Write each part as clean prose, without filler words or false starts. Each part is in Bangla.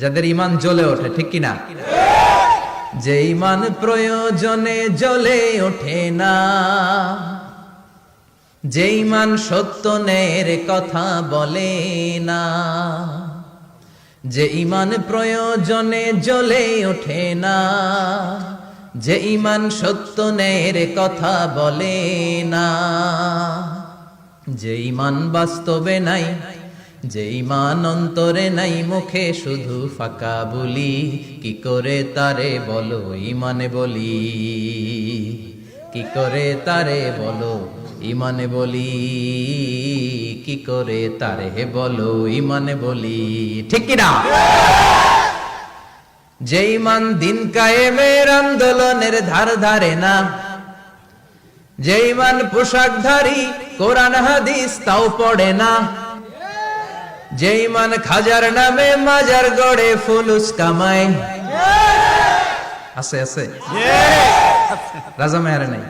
যাদের ঈমান জ্বলে ওঠে, ঠিক কিনা? যে ঈমান প্রয়োজনে জ্বলে ওঠে না, যে ঈমান সত্য ন্যায়ের কথা বলে না, যে ঈমান প্রয়োজনে জ্বলে ওঠে না, যে ঈমান সত্য ন্যায়ের কথা বলে না, যে ঈমান বাস্তবে নাই, যে ঈমান অন্তরে নাই, মুখে শুধু ফাঁকা বলি, কি করে তারে বলো ঈমানে বলি, কি করে তারে বলো ঈমানে বলি, কি করে তারে বলো ঈমানে বলি, ঠিক কিনা? যে ঈমান দিন কায়েমের আন্দোলনের ধার ধারে না, যে ঈমান পোশাকধারী কোরআন হাদিস তাও পড়ে না, যে ঈমান খাজার নামে মাজার গড়ে ফুলুস কামায়, আছে আছে রাজা মেয়ারে নাই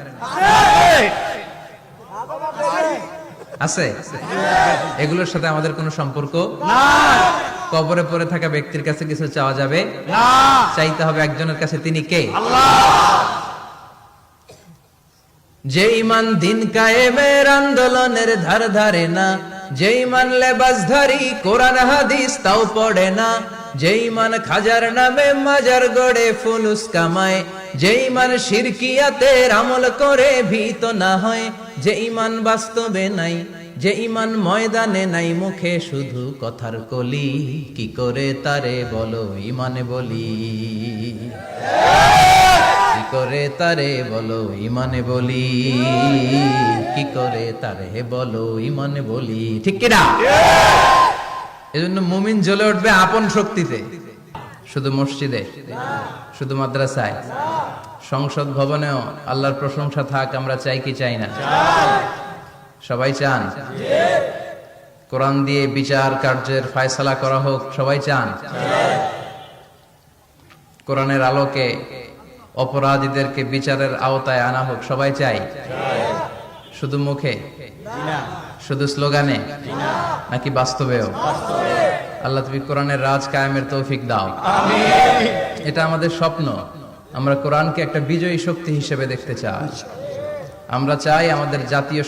আছে, এগুলোর সাথে আমাদের কোনো সম্পর্ক না। কবরে পড়ে থাকা ব্যক্তির কাছে কিছু চাওয়া যাবে না, চাইতে হবে একজনের কাছে, তিনি কে? আল্লাহ। যে ঈমান দিন কায়েমের আন্দোলনের ধার ধারে না, যে ঈমান লেবাসধারী কোরআন হাদিস তাও পড়ে না, যে ঈমান খাজার নামে মাজার গড়ে ফুলুস কামায়, যে ঈমান শিরকিয়াতের আমল করে ভীত না হয়, যে ঈমান বাস্তবে নাই, যে ঈমান ময়দানে নাই, মুখে শুধু কথার কলি, কি করে তারে বলো ঈমানে বলি, কি করে তারে বলো ঈমানে বলি, কি করে তারে বলো ঈমানে বলি, ঠিক কিনা? এজন্য মুমিন জ্বলে উঠবে আপন শক্তিতে, শুধু মসজিদে, শুধু মাদ্রাসায়, সংসদ ভবনেও আল্লাহর প্রশংসা থাক, আমরা চাই কি চাই না? সবাই চান। কোরআন দিয়ে বিচার কার্যের ফায়সালা করা হোক, সবাই চান। কোরআনের আলোকে অপরাধীদেরকে বিচারের আওতায় আনা হোক, সবাই চাই। শুধু মুখে, শুধু স্লোগানে, নাকি বাস্তবেও? আল্লাহ তুমি কোরআনের রাজ কায়েমের তৌফিক দাও, এটা আমাদের স্বপ্ন। আমরা কোরআনকে একটা বিজয়ী শক্তি হিসেবে দেখতে চাই। আমরা চাই আমাদের জাতীয়